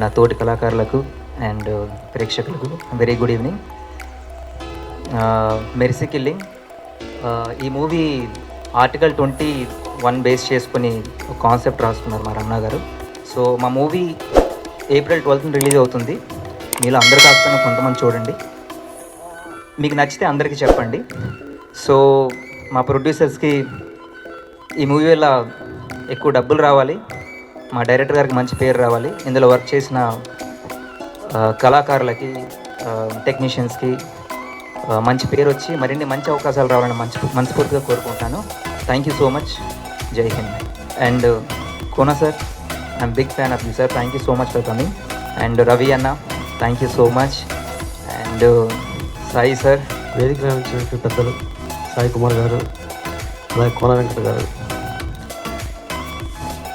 నా తోటి కళాకారులకు అండ్ ప్రేక్షకులకు very good evening. Mercy killing ఈ మూవీ ఆర్టికల్ 21 బేస్ చేసుకుని ఒక కాన్సెప్ట్ రాసుకున్నారు మా రమణ గారు. సో మా మూవీ ఏప్రిల్ 12th రిలీజ్ అవుతుంది. మీలో అందరు కాకపోయినా కొంతమంది చూడండి, మీకు నచ్చితే అందరికీ చెప్పండి. సో మా ప్రొడ్యూసర్స్కి ఈ మూవీ వల్ల ఎక్కువ డబ్బులు రావాలి, మా డైరెక్టర్ గారికి మంచి పేరు రావాలి, ఇందులో వర్క్ చేసిన కళాకారులకి టెక్నీషియన్స్కి మంచి పేరు వచ్చి మరిన్ని మంచి అవకాశాలు రావాలని మనస్ఫూర్తిగా కోరుకుంటాను. Thank you so much. Jai Hind. And Kona sir, I'm big fan of you sir. Thank you so much for coming. And Ravi అన్న, thank you so much. And Sai sir, వేదిక రావించినటువంటి పెద్దలు సాయి కుమార్ గారు, అలాగే కోన వెంకట గారు,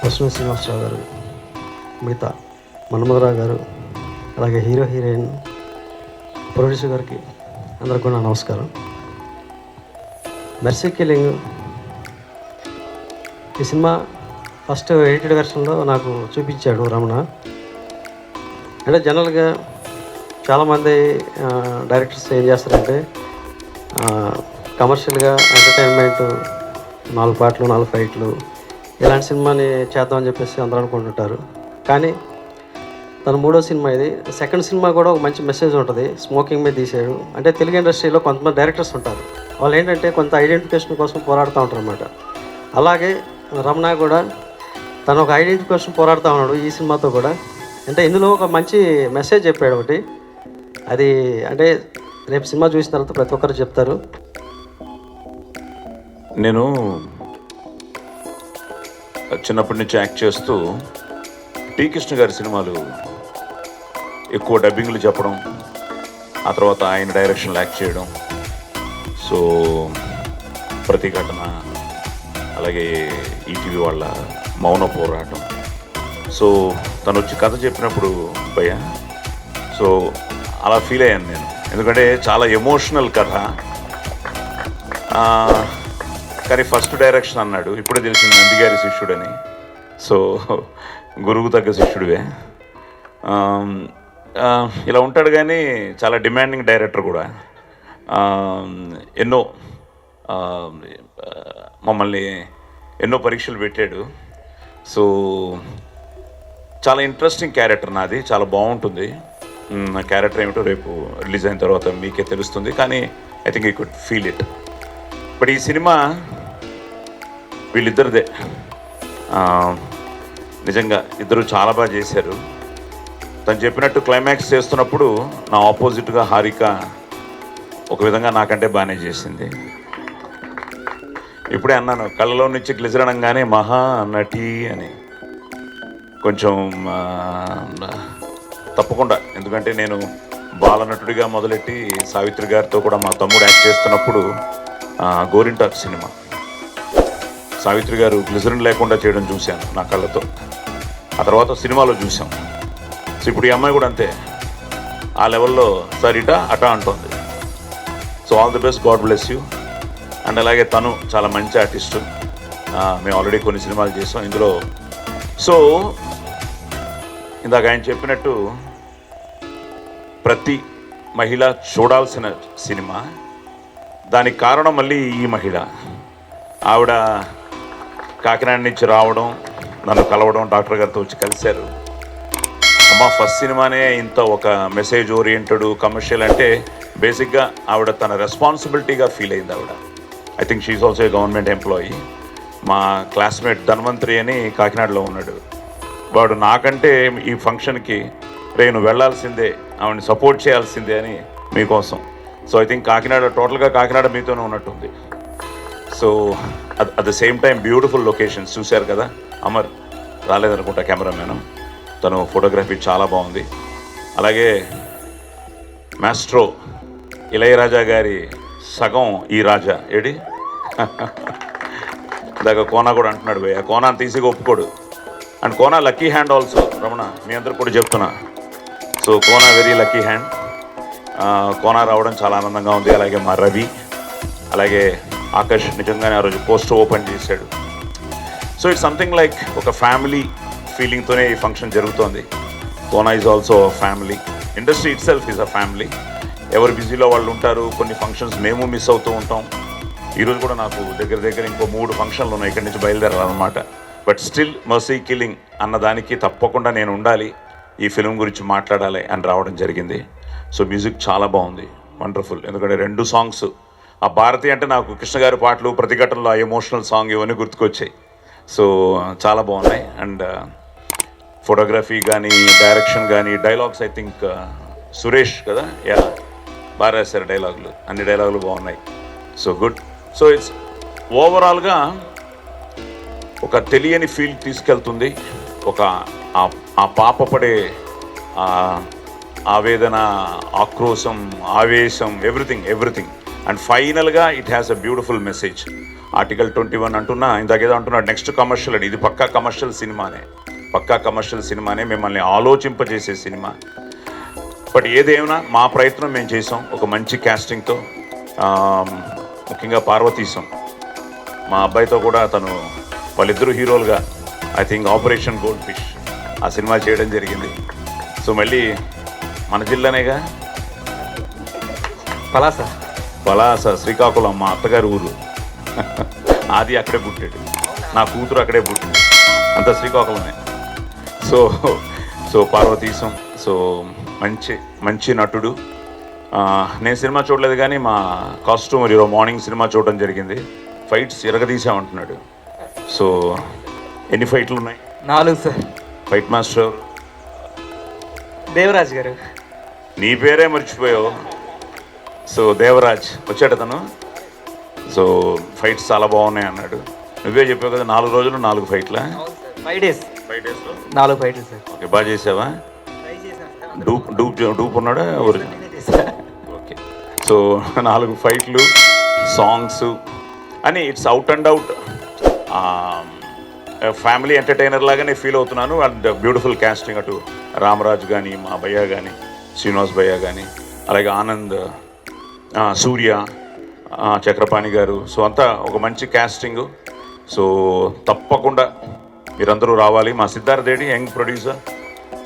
లక్ష్మీ శ్రీనివాసరావు గారు, మిగతా మన్మధరావు గారు, అలాగే హీరో హీరోయిన్ ప్రొడ్యూసర్ గారికి అందరికీ కూడా నమస్కారం. మెర్సీ కిల్లింగ్ ఈ సినిమా ఫస్ట్ ఎడిటెడ్ వెర్షన్లో నాకు చూపించాడు రమణ. అంటే జనరల్గా చాలామంది డైరెక్టర్స్ ఏం చేస్తారంటే కమర్షియల్గా ఎంటర్టైన్మెంట్ 4 పాటలు 4 ఫైట్లు ఇలాంటి సినిమాని చేద్దామని చెప్పేసి అందరూ అనుకుంటుంటారు. కానీ తన 3వ సినిమా ఇది. సెకండ్ సినిమా కూడా ఒక మంచి మెసేజ్ ఉంటుంది. స్మోకింగ్ మీద తీసాడు. అంటే తెలుగు ఇండస్ట్రీలో కొంతమంది డైరెక్టర్స్ ఉంటారు, వాళ్ళు ఏంటంటే కొంత ఐడెంటిఫికేషన్ కోసం పోరాడుతూ ఉంటారు అన్నమాట. అలాగే రమణ కూడా తను ఒక ఐడెంటిఫికేషన్ పోరాడుతూ ఉన్నాడు ఈ సినిమాతో కూడా. అంటే ఇందులో ఒక మంచి మెసేజ్ చెప్పాడు ఒకటి. అది అంటే రేపు సినిమా చూసిన తర్వాత ప్రతి ఒక్కరు చెప్తారు. నేను చిన్నప్పటి నుంచి యాక్ట్ చేస్తూ టీ కృష్ణ గారి సినిమాలు ఎక్కువ డబ్బింగ్లు చెప్పడం, ఆ తర్వాత ఆయన డైరెక్షన్లో యాక్ట్ చేయడం. సో ప్రతిఘటన, అలాగే ఈటీవీ వాళ్ళ మౌన పోరాటం. సో తను వచ్చి కథ చెప్పినప్పుడు భయ్య, సో అలా ఫీల్ అయ్యాను నేను. ఎందుకంటే చాలా ఎమోషనల్ కథ. కానీ ఫస్ట్ డైరెక్షన్ అన్నాడు, ఇప్పుడే తెలిసింది నందిగారి శిష్యుడని. సో గురువు తగ్గ శిష్యుడివే. ఇలా ఉంటాడు, కానీ చాలా డిమాండింగ్ డైరెక్టర్ కూడా. ఎన్నో మమ్మల్ని ఎన్నో పరీక్షలు పెట్టాడు. సో చాలా ఇంట్రెస్టింగ్ క్యారెక్టర్ నాది, చాలా బాగుంటుంది. నా క్యారెక్టర్ ఏమిటో రేపు రిలీజ్ అయిన తర్వాత మీకే తెలుస్తుంది, కానీ I think you could feel it. But ఈ సినిమా వీళ్ళిద్దరిదే. నిజంగా ఇద్దరు చాలా బాగా చేశారు. తను చెప్పినట్టు క్లైమాక్స్ చేస్తున్నప్పుడు నా ఆపోజిట్గా హారిక ఒక విధంగా నాకంటే బాగానే చేసింది. ఇప్పుడే అన్నాను, కళ్ళలో నుంచి గ్లిజర్ అనగానే మహా నటి అని. కొంచెం తప్పకుండా, ఎందుకంటే నేను బాలనటుడిగా మొదలెట్టి సావిత్రి గారితో కూడా మా తమ్ముడు యాక్ట్ చేస్తున్నప్పుడు గోరింటాక్ సినిమా సావిత్రి గారు గ్లిజరిన్ లేకుండా చేయడం చూశాను నా కళ్ళతో. ఆ తర్వాత సినిమాలో చూసాం. సో ఇప్పుడు ఈ అమ్మాయి కూడా అంతే, ఆ లెవెల్లో సార్ ఇటా అటా అంటుంది. So all the best, God bless you. And అలాగే తను చాలా మంచి ఆర్టిస్టు. మేము ఆల్రెడీ కొన్ని సినిమాలు చేసాం ఇందులో. సో ఇందాక ఆయన చెప్పినట్టు ప్రతి మహిళ చూడాల్సిన సినిమా. దానికి కారణం మళ్ళీ ఈ మహిళ. ఆవిడ కాకినాడ నుంచి రావడం, నన్ను కలవడం, డాక్టర్ గారితో వచ్చి కలిశారు. అమ్మ ఫస్ట్ సినిమానే ఇంత ఒక మెసేజ్ ఓరియంటెడ్ కమర్షియల్ అంటే బేసిక్గా ఆవిడ తన రెస్పాన్సిబిలిటీగా ఫీల్ అయింది ఆవిడ. I think she is also a government employee. మా క్లాస్మేట్ ధన్వంతరి అని కాకినాడలో ఉన్నాడు. వాడు నాకంటే ఈ ఫంక్షన్కి నేను వెళ్ళాల్సిందే, ఆవిడని సపోర్ట్ చేయాల్సిందే అని మీకోసం. సో ఐ థింక్ కాకినాడ టోటల్గా కాకినాడ మీతోనే ఉన్నట్టుంది. So at the same time beautiful locations చూశారు కదా. అమర్ రాలేదనుకుంటా కెమెరామ్యాన్, తను ఫోటోగ్రఫీ చాలా బాగుంది. అలాగే మాస్ట్రో ఇళయరాజా గారి సగం ఈ రాజా ఏడి ఇందాక కోనా కూడా అంటున్నాడు భయ్య, కోనాను తీసిగా ఒప్పుకోడు. And Kona lucky hand also. Ramana మీ అందరికి కూడా చెప్తున్నా, so Kona very lucky hand. Kona రావడం చాలా ఆనందంగా ఉంది. అలాగే మా రవి, అలాగే ఆకాష్ నిజంగానే ఆ రోజు పోస్టర్ ఓపెన్ చేశాడు. సో ఇట్స్ సంథింగ్ లైక్ ఒక ఫ్యామిలీ ఫీలింగ్తోనే ఈ ఫంక్షన్ జరుగుతోంది. Kona is also family. Industry it self is a family. ఎవరు బిజీలో వాళ్ళు ఉంటారు. కొన్ని ఫంక్షన్స్ మేము మిస్ అవుతూ ఉంటాం. ఈరోజు కూడా నాకు దగ్గర ఇంకో 3 ఫంక్షన్లు ఉన్నాయి, ఇక్కడి నుంచి బయలుదేరాలన్నమాట. బట్ స్టిల్ మర్సీ కిల్లింగ్ అన్న దానికి తప్పకుండా నేను ఉండాలి, ఈ ఫిలిం గురించి మాట్లాడాలి అని రావడం జరిగింది. సో మ్యూజిక్ చాలా బాగుంది, వండర్ఫుల్. ఎందుకంటే 2 సాంగ్స్, ఆ భారతి అంటే నాకు కృష్ణ గారి పాటలు, ప్రతిఘటనలో ఆ ఎమోషనల్ సాంగ్ ఇవన్నీ గుర్తుకొచ్చాయి. సో చాలా బాగున్నాయి. అండ్ ఫోటోగ్రఫీ కానీ, డైరెక్షన్ కానీ, డైలాగ్స్ ఐ థింక్ సురేష్ కదా, యా బాగా రాశారు డైలాగులు, అన్ని డైలాగులు బాగున్నాయి. So good. సో ఇట్స్ ఓవరాల్గా ఒక తెలియని ఫీల్ తీసుకెళ్తుంది. ఒక ఆ పాప పడే ఆవేదన, ఆక్రోశం, ఆవేశం, ఎవ్రీథింగ్. అండ్ ఫైనల్గా it has a beautiful message. Article 21 అంటున్నా, ఇందాకేదో అంటున్నాడు నెక్స్ట్ కమర్షియల్ అని. ఇది పక్కా కమర్షియల్ సినిమానే, మిమ్మల్ని ఆలోచింపజేసే సినిమా. బట్ ఏదేమైనా మా ప్రయత్నం మేము చేసాం ఒక మంచి క్యాస్టింగ్తో. ముఖ్యంగా పార్వతీశం మా అబ్బాయితో కూడా వాళ్ళిద్దరూ హీరోలుగా I think Operation Gold Fish ఆ సినిమా చేయడం జరిగింది. సో మళ్ళీ మన జిల్లానేగా, పలాస శ్రీకాకుళం మా అత్తగారి ఊరు. ఆది అక్కడే పుట్టాడు, నా కూతురు అక్కడే పుట్టింది, అంతా శ్రీకాకుళమే. సో పార్వతీశం సో మంచి నటుడు. నేను సినిమా చూడలేదు కానీ మా కాస్ట్యూమర్ ఈరోజు మార్నింగ్ సినిమా చూడడం జరిగింది. ఫైట్స్ ఎరగదీసామంటున్నాడు. సో ఎన్ని ఫైట్లు ఉన్నాయి? 4 సార్. ఫైట్ మాస్టర్ దేవరాజ్ గారు. నీ పేరే మర్చిపోయావు. సో దేవరాజ్ వచ్చాడు తను. సో ఫైట్స్ చాలా బాగున్నాయి అన్నాడు. నువ్వే చెప్పావు కదా 4 రోజులు 4 ఫైట్లా? 5 డేస్లో 4 ఫైట్లు సార్. ఓకే, బాగా చేసావా? డూప్ ఉన్నాడా? ఓకే. సో 4 ఫైట్లు, సాంగ్స్ అని it's out and out family entertainer లాగానే ఫీల్ అవుతున్నాను. అండ్ బ్యూటిఫుల్ క్యాస్టింగ్, అటు రామరాజు కానీ, మా భయ్య కానీ, శ్రీనివాస్ భయ్య కానీ, అలాగే ఆనంద్, సూర్య, చక్రపాణి గారు. సో అంతా ఒక మంచి క్యాస్టింగ్. సో తప్పకుండా మీరందరూ రావాలి. మా Siddharth Reddy young producer.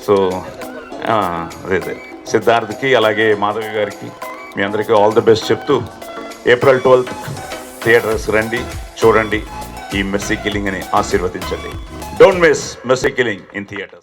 So అదే సిద్ధార్థ్కి అలాగే మాధవి గారికి మీ అందరికీ ఆల్ ది బెస్ట్ చెప్తూ April 12th థియేటర్స్ రండి, చూడండి ఈ మెర్సీ కిల్లింగ్ అని ఆశీర్వదించండి. Don't miss mercy killing in theatres.